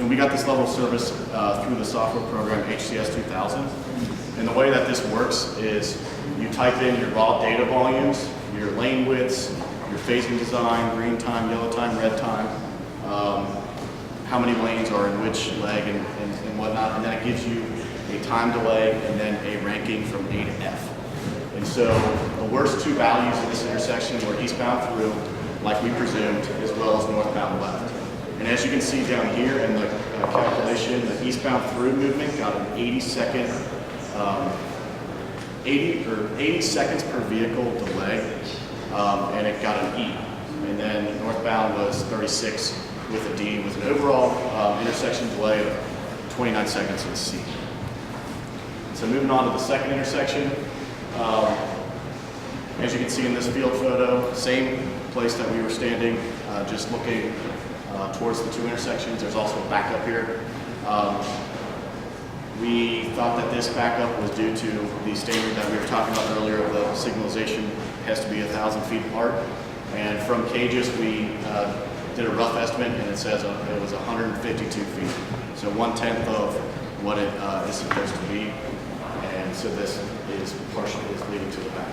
And we got this level of service through the software program HCS 2000. And the way that this works is you type in your raw data volumes, your lane widths, your phasing design, green time, yellow time, red time, how many lanes are in which leg and whatnot, and then it gives you a time delay and then a ranking from A to F. And so the worst two values in this intersection were eastbound through, like we presumed, as well as northbound left. And as you can see down here in the calculation, the eastbound through movement got an 80 seconds per vehicle delay, and it got an E. And then northbound was 36 with a D, with an overall intersection delay of 29 seconds with a C. So moving on to the second intersection, as you can see in this field photo, same place that we were standing, just looking towards the two intersections. There's also a backup here. We thought that this backup was due to the standard that we were talking about earlier of the signalization has to be 1,000 feet apart. And from Cages, we did a rough estimate, and it says it was 152 feet. So 1/10 of what it is supposed to be. And so this is partially leading to the back.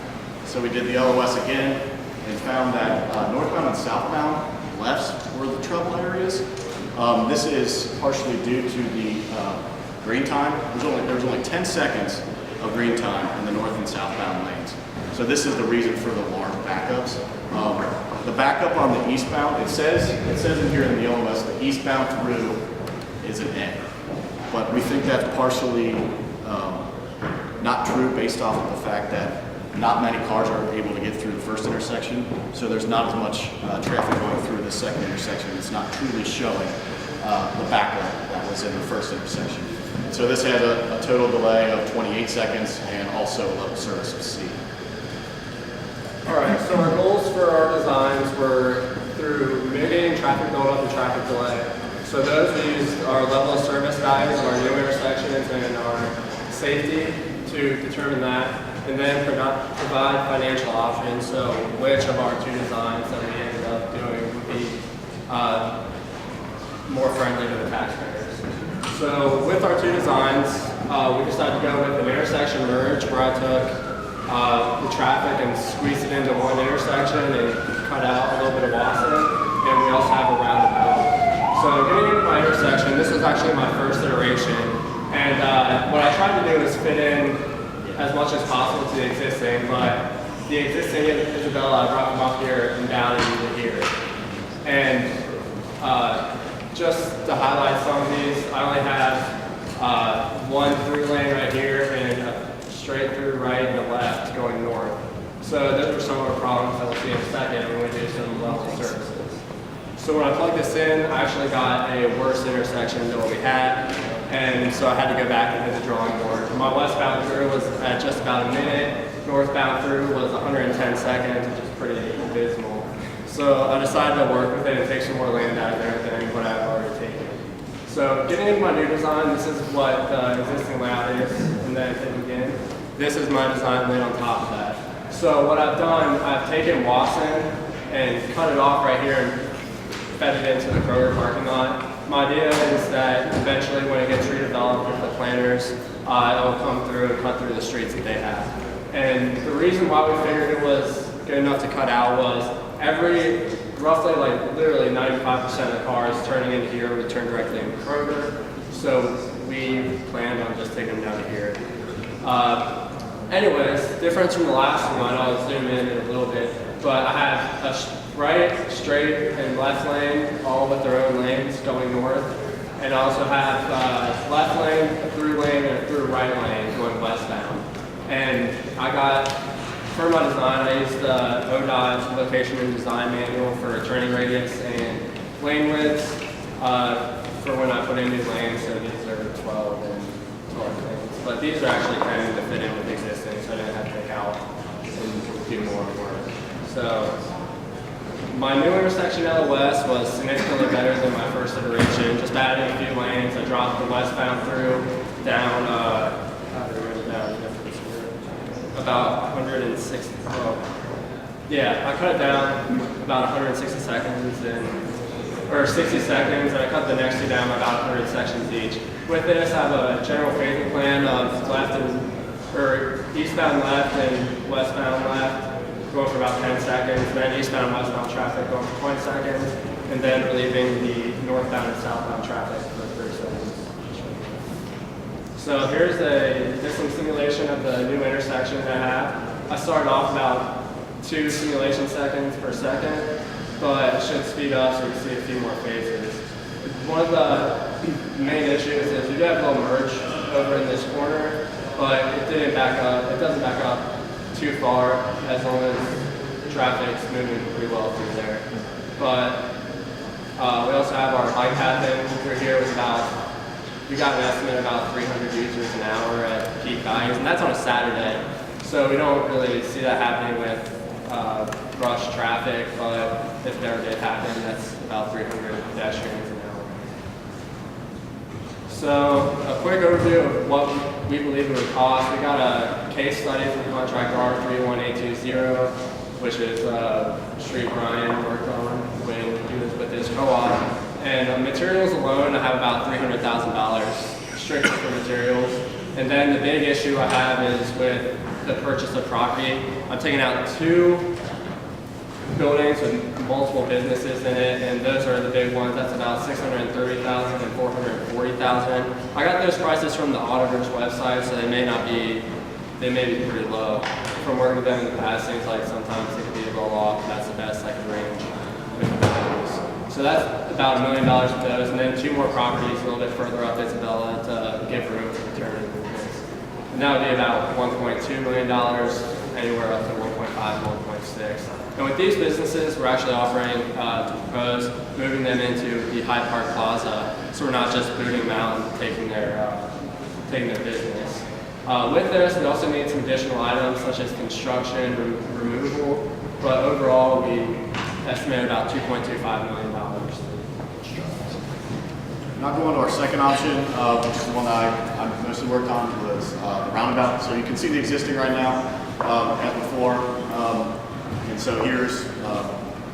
So we did the LOS again and found that northbound and southbound lefts were the trouble areas. This is partially due to the green time. There was only 10 seconds of green time in the north and southbound lanes. So this is the reason for the large backups. The backup on the eastbound, it says in here in the LOS, the eastbound through is an N. But we think that's partially not true based off of the fact that not many cars are able to get through the first intersection. So there's not as much traffic going through the second intersection. It's not truly showing the backup that was in the first intersection. So this had a total delay of 28 seconds and also a level service of C. All right, so our goals for our designs were through mitigating traffic buildup and traffic delay. So those we used our level of service values of our new intersections and our safety to determine that, and then provide financial options. So which of our two designs that we ended up doing would be more friendly to the taxpayers. So with our two designs, we decided to go with an intersection merge where I took the traffic and squeeze it into one intersection and cut out a little bit of Wasson, and we also have a roundabout. So getting into my intersection, this was actually my first iteration, and what I tried to do is fit in as much as possible to the existing, but the existing Isabella, I brought them up here and down into here. And just to highlight some of these, I only have one through lane right here and a straight through right and a left going north. So those are some of our problems that we'll see in a second when we do some level services. So when I plugged this in, I actually got a worse intersection than what we had, and so I had to go back and hit the drawing board. My westbound through was at just about a minute, northbound through was 110 seconds, which is pretty abysmal. So I decided to work with it and take some more land out of there than what I've already taken. So getting into my new design, this is what the existing layout is, and then again, this is my design laid on top of that. So what I've done, I've taken Wasson and cut it off right here and fed it into the Kroger parking lot. My idea is that eventually when it gets redeveloped with the planners, it'll come through and cut through the streets that they have. And the reason why we figured it was good enough to cut out was roughly like literally 95% of the cars turning into here would turn directly into Kroger. So we planned on just taking them down to here. Anyways, difference from the last one, I'll zoom in a little bit, but I have a right, straight, and left lane, all with their own lanes going north. And I also have left lane, a through lane, and a through right lane going westbound. And I got, for my design, I used the ODOT location and design manual for turning radius and lane widths for when I put in new lanes. So these are 12 and 12 lanes. But these are actually kind of to fit in with existing, so I didn't have to take out and do more work. So my new intersection LOS was significantly better than my first iteration. Just adding a few lanes, I dropped the westbound through down, about 160. Well, yeah, I cut it down about 160 seconds, and or 60 seconds, and I cut the next two down by about 100 sections each. With this, I have a general phasing plan of eastbound left and westbound left, going for about 10 seconds, then eastbound and westbound traffic going for 20 seconds, and then relieving the northbound and southbound traffic for 30 seconds. So here's a distance simulation of the new intersection that I have. I started off about 2 simulation seconds per second, but it should speed up so you can see a few more phases. One of the main issues is we do have a little merge over in this corner, but it didn't back up. It doesn't back up too far as long as traffic's moving pretty well through there. But we also have our bike path in through here with we got an estimate of about 300 users an hour at peak values, and that's on a Saturday. So we don't really see that happening with rush traffic, but if it ever did happen, that's about 300 pedestrians an hour. So a quick overview of what we believe it would cost. We got a case study from contract R31820, which is street Brian worked on when he was with his co-op. And materials alone, I have about $300,000 strictly for materials. And then the big issue I have is with the purchase of property. I'm taking out 2 buildings with multiple businesses in it, and those are the big ones. That's about $630,000 and $440,000. I got those prices from the auditor's website, so they may be pretty low. From working with them in the past, seems like sometimes it could be a roll off. That's the best I could range with the values. So that's about $1 million for those, and then 2 more properties a little bit further up Isabella to give room for return movements. And that would be about $1.2 million, anywhere up to 1.5, 1.6. And with these businesses, we're actually offering to propose moving them into the Hyde Park Plaza, so we're not just booting them out and taking their business. With this, we also need some additional items such as construction, removal, but overall we estimate about $2.25 million. Now going to our second option, which is the one that I mostly worked on, was the roundabout. So you can see the existing right now, as before. And so here's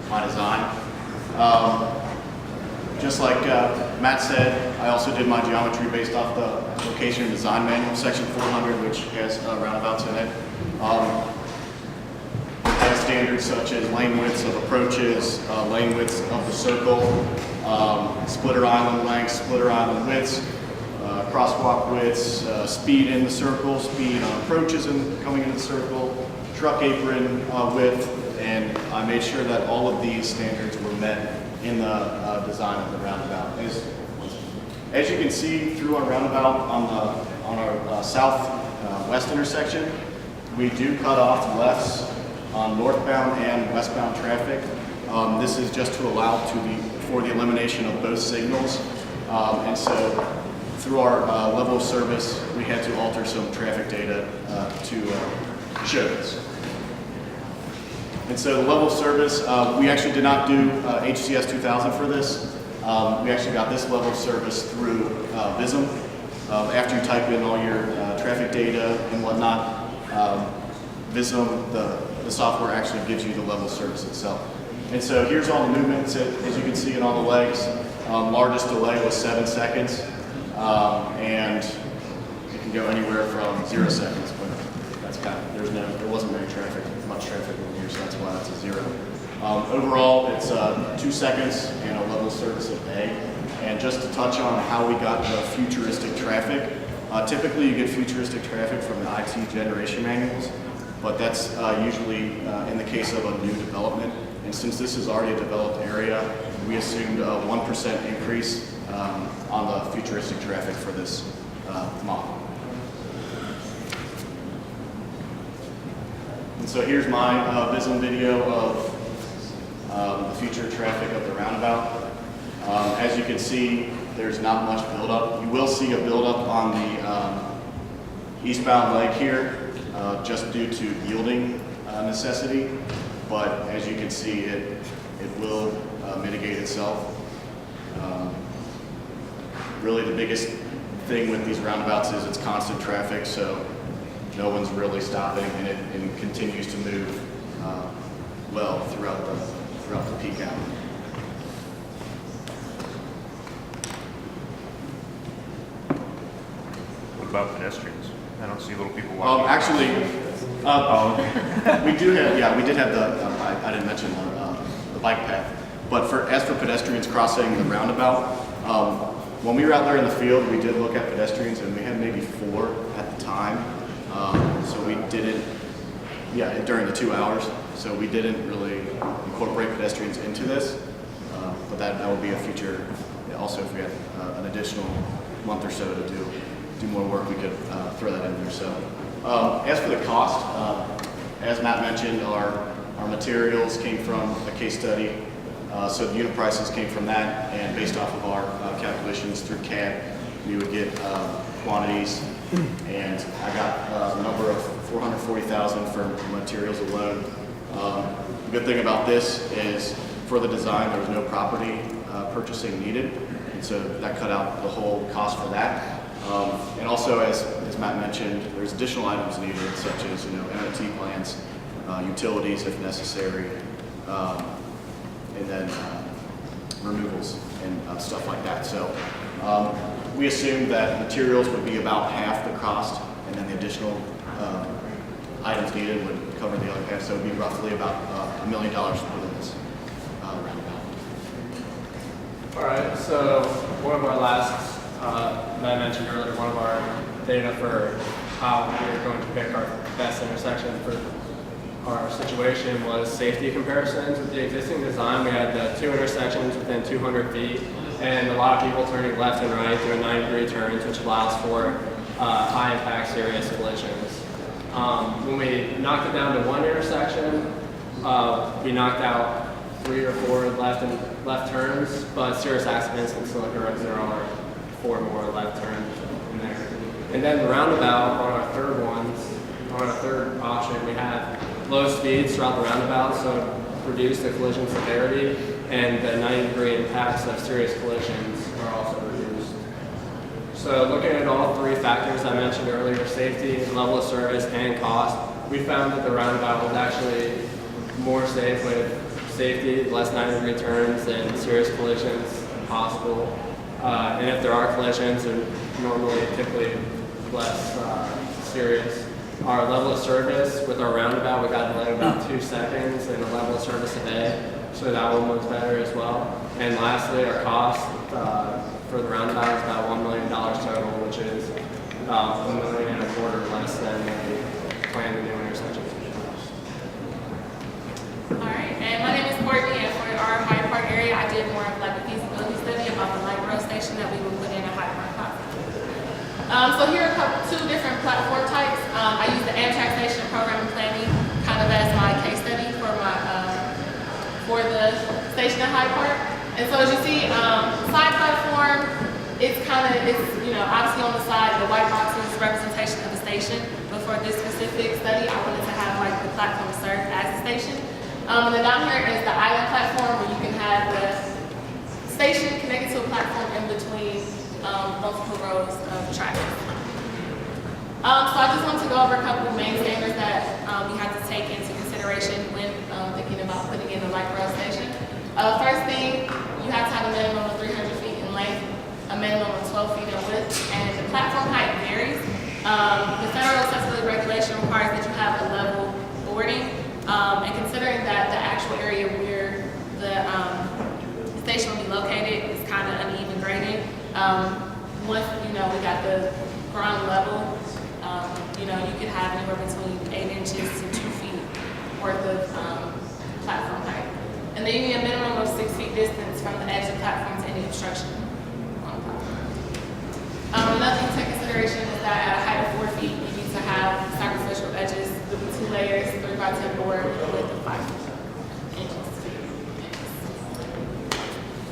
my design. Just like Matt said, I also did my geometry based off the location and design manual, section 400, which has roundabouts in it. It has standards such as lane widths of approaches, lane widths of the circle, splitter island lengths, splitter island widths, crosswalk widths, speed in the circle, speed on approaches and coming into the circle, truck apron width, and I made sure that all of these standards were met in the design of the roundabout. As you can see through our roundabout on our south-west intersection, we do cut off lefts on northbound and westbound traffic. This is just to allow for the elimination of both signals. And so through our level of service, we had to alter some traffic data to show this. And so the level of service, we actually did not do HCS 2000 for this. We actually got this level of service through Vism. After you type in all your traffic data and whatnot, Vism, the software actually gives you the level of service itself. And so here's all the movements, as you can see in all the legs. Largest delay was 7 seconds, and it can go anywhere from 0 seconds, but that's kind of, there wasn't much traffic in here, so that's why that's a 0. Overall, it's 2 seconds and a level of service of A. And just to touch on how we got the futuristic traffic, typically you get futuristic traffic from the IT generation manuals, but that's usually in the case of a new development. And since this is already a developed area, we assumed a 1% increase on the futuristic traffic for this model. And so here's my Vism video of the future traffic of the roundabout. As you can see, there's not much buildup. You will see a buildup on the eastbound leg here, just due to yielding necessity. But as you can see, it will mitigate itself. Really, the biggest thing with these roundabouts is it's constant traffic, so no one's really stopping, and it continues to move well throughout the peak hour. about pedestrians? I don't see little people walking. Actually, Oh, okay. we do have, yeah, we did have the, I didn't mention the bike path. But as for pedestrians crossing the roundabout, when we were out there in the field, we did look at pedestrians and we had maybe 4 at the time. So we didn't, during the 2 hours. So we didn't really incorporate pedestrians into this. But that would be a future, also if we had an additional month or so to do more work, we could throw that in there. So as for the cost, as Matt mentioned, our materials came from a case study. So the unit prices came from that, and based off of our calculations through CAD, we would get quantities, and I got a number of $440,000 for materials alone. The good thing about this is for the design, there was no property purchasing needed, and so that cut out the whole cost for that. And also, as Matt mentioned, there's additional items needed, such as MOT plans, utilities if necessary, and then removals and stuff like that. So we assumed that materials would be about half the cost, and then the additional items needed would cover the other half. So it would be roughly about $1 million for this roundabout. All right, so one of our last, that I mentioned earlier, one of our data for how we were going to pick our best intersection for our situation was safety comparisons with the existing design. We had the 2 intersections within 200 feet, and a lot of people turning left and right doing 90-degree turns, which allows for high-impact serious collisions. When we knocked it down to 1 intersection, we knocked out 3 or 4 left turns, but serious accidents can still occur if there are 4 more left turns in there. And then the roundabout on our third option, we have low speeds throughout the roundabout, so reduce the collision severity, and the 90-degree impacts of serious collisions are also reduced. So looking at all 3 factors I mentioned earlier, safety, level of service, and cost, we found that the roundabout was actually more safe with safety, less 90-degree turns, and serious collisions possible. And if there are collisions, they're typically less serious. Our level of service with our roundabout, we got delayed about 2 seconds, and the level of service a day, so that one was better as well. And lastly, our cost for the roundabout is about $1 million total, which is about $1.25 million less than the planned new intersection. All right, and my name is Courtney, and for our Hyde Park area, I did more of like a feasibility study about the light rail station that we would put in a Hyde Park platform. So here are 2 different platform types. I use the Amtrak station program and planning kind of as my case study for for the station at Hyde Park. And so as you see, side platform, it's obviously on the side, the white box is representation of the station. But for this specific study, I wanted to have like the platform serve as the station. And then down here is the island platform, where you can have the station connected to a platform in between multiple rows of traffic. So I just want to go over a couple of main standards that we have to take into consideration when thinking about putting in a light rail station. First thing, you have to have a minimum of 300 feet in length, a minimum of 12 feet in width, and the platform height varies. The federal accessibility regulation requires that you have a level boarding, and considering that the actual area where the station will be located is kind of uneven grading. Once we got the ground level, you could have anywhere between 8 inches to 2 feet worth of platform height. And then you need a minimum of 6 feet distance from the edge of the platform to any obstruction on the platform. Another thing to take consideration is that at a height of 4 feet, you need to have sacrificial edges with 2 layers, 3x10 board with a width of 5 inches.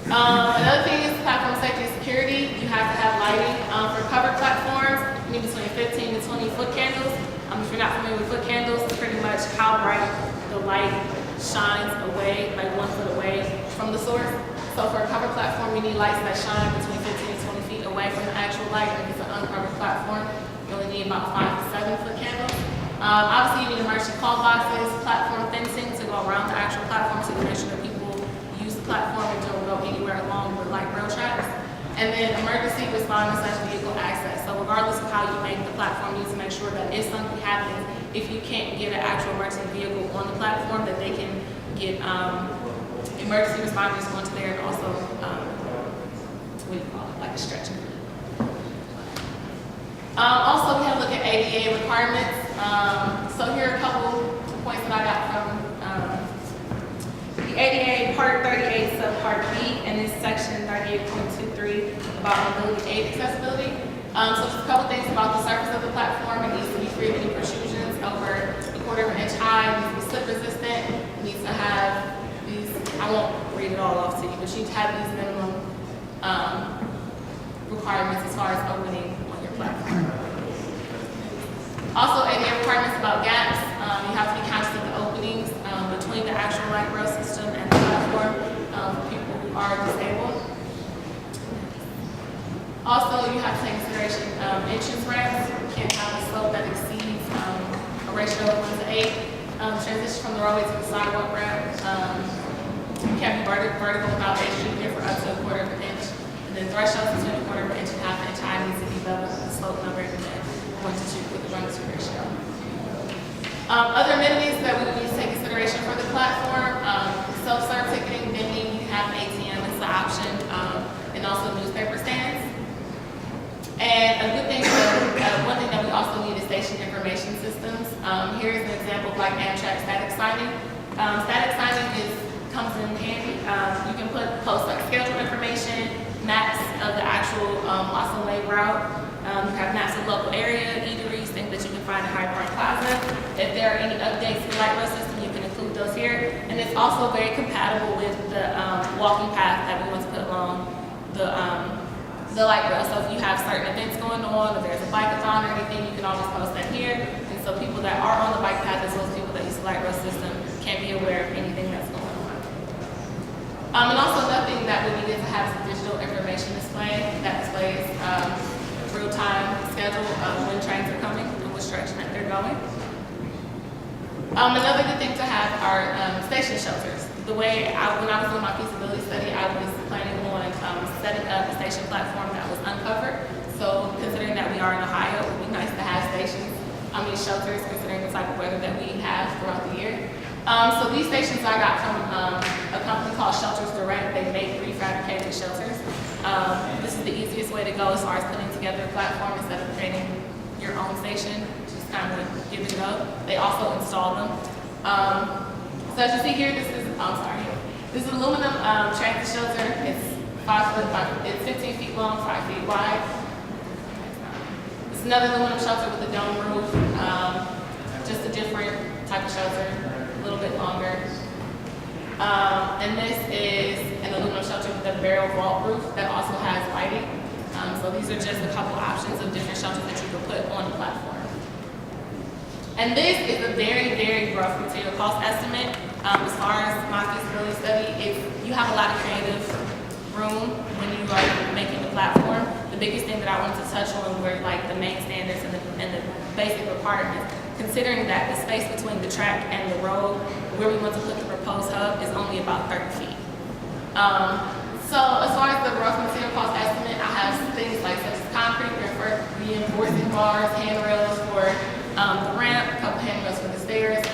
Another thing is platform safety and security. You have to have lighting. For covered platforms, you need between 15 to 20 foot candles. If you're not familiar with foot candles, it's pretty much how bright the light shines away, like 1 foot away from the source. So for a covered platform, you need lights that shine between 15 and 20 feet away from the actual light. If it's an uncovered platform, you only need about 5 to 7 foot candles. Obviously, you need emergency call boxes, platform fencing to go around the actual platform so you make sure that people use the platform and don't go anywhere along the light rail tracks. And then emergency responders / vehicle access. So regardless of how you make the platform, you need to make sure that if something happens, if you can't get an actual emergency vehicle on the platform, that they can get emergency responders onto there, and also, what do you call it, like a stretcher. Also, we have a look at ADA requirements. So here are a couple points that I got from the ADA Part 38, Subpart B, and this section 38.23 about mobility aid accessibility. So just a couple things about the surface of the platform. It needs to be free of any protrusions over a quarter of an inch high. It needs to be slip resistant. It needs to have these, I won't read it all off to you, but you need to have these minimum requirements as far as opening on your platform. Also, ADA requirements about gaps. You have to be conscious of the openings between the actual light rail system and the platform for people who are disabled. Also, you have to take consideration entrance ramps. You can't have a slope that exceeds a ratio of 1:8. Transition from the roadway to the sidewalk ramp. You can't be vertical without edge treatment for up to a quarter of an inch. And then thresholds between a quarter of an inch and half an inch high needs to be level with the slope number and then 1 to 2 with the 1 to 2 ratio. Other amenities that we would need to take consideration for the platform, self-serve ticketing, vending, you have an ATM as the option, and also newspaper stands. And a good thing, one thing that we also need is station information systems. Here's an example of like Amtrak static signing. Static signing comes in handy. You can post like schedule information, maps of the actual Wasson Way route. You have maps of local area, eateries, things that you can find at Hyde Park Plaza. If there are any updates to the light rail system, you can include those here. And it's also very compatible with the walking path that we want to put along the light rail. So if you have certain events going on, if there's a bike-a-thon or anything, you can always post that here. And so people that are on the bike path, as well as people that use the light rail system, can be aware of anything that's going on. And also another thing that we needed to have is a digital information display that displays real-time schedule of when trains are coming and which direction that they're going. Another good thing to have are station shelters. The way when I was doing my feasibility study, I was planning on setting up a station platform that was uncovered. So considering that we are in Ohio, it would be nice to have shelters considering the type of weather that we have throughout the year. So these stations I got from a company called Shelters Direct. They make prefabricated shelters. This is the easiest way to go as far as putting together a platform instead of creating your own station. Just kind of give it a go. They also install them. So as you see here, this is aluminum transit shelter. It's 5 foot, it's 15 feet long, 5 feet wide. It's another aluminum shelter with a dome roof. Just a different type of shelter, a little bit longer. And this is an aluminum shelter with a barrel vault roof that also has lighting. So these are just a couple options of different shelters that you can put on the platform. And this is a very, very rough material cost estimate. As far as my feasibility study, if you have a lot of creative room when you are making the platform, the biggest thing that I wanted to touch on were like the main standards and the basic requirements. Considering that the space between the track and the road, where we want to put the proposed hub, is only about 30 feet. So as far as the rough material cost estimate, I have things like such as concrete, reinforcing bars, handrails for the ramp, a couple handrails for the stairs.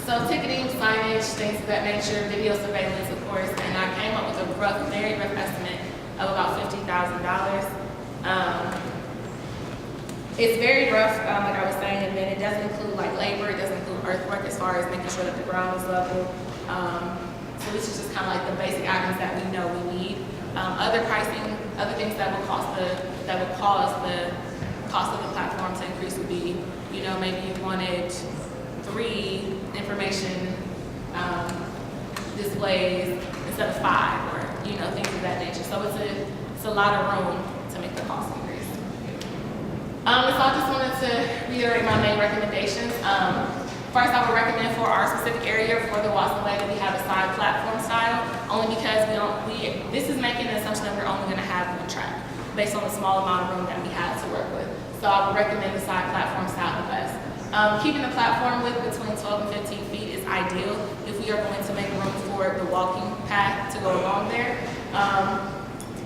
So ticketing, signage, things of that nature, video surveillance, of course, and I came up with a very rough estimate of about $50,000. It's very rough, like I was saying, and then it doesn't include like labor, it doesn't include earthwork as far as making sure that the ground is level. So this is just kind of like the basic items that we know we need. Other pricing, other things that will cause the cost of the platform to increase would be, maybe you wanted 3 information displays instead of 5, or things of that nature. So it's a lot of room to make the cost increase. So I just wanted to reiterate my main recommendations. First, I would recommend for our specific area for the Wasson Way that we have a side platform style, only because this is making the assumption that we're only going to have one track based on the small amount of room that we have to work with. So I would recommend the side platform style the best. Keeping the platform width between 12 and 15 feet is ideal if we are going to make room for the walking path to go along there.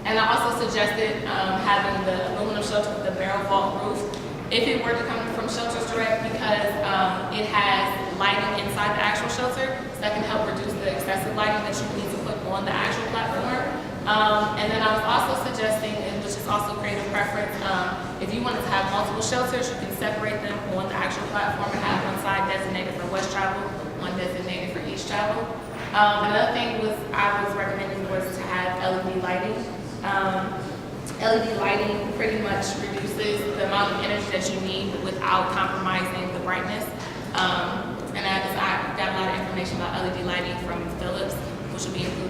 And And I also suggested having the aluminum shelter with the barrel vault roof if it were to come from Shelters Direct, because it has lighting inside the actual shelter, so that can help reduce the excessive lighting that you need to put on the actual platform. And then I was also suggesting, and which is also creative preference, if you wanted to have multiple shelters, you can separate them on the actual platform and have one side designated for West travel, one designated for East travel. Another thing I was recommending was to have LED lighting. LED lighting pretty much reduces the amount of energy that you need without compromising the brightness. And I got a lot of information about LED lighting from Philips, which will be included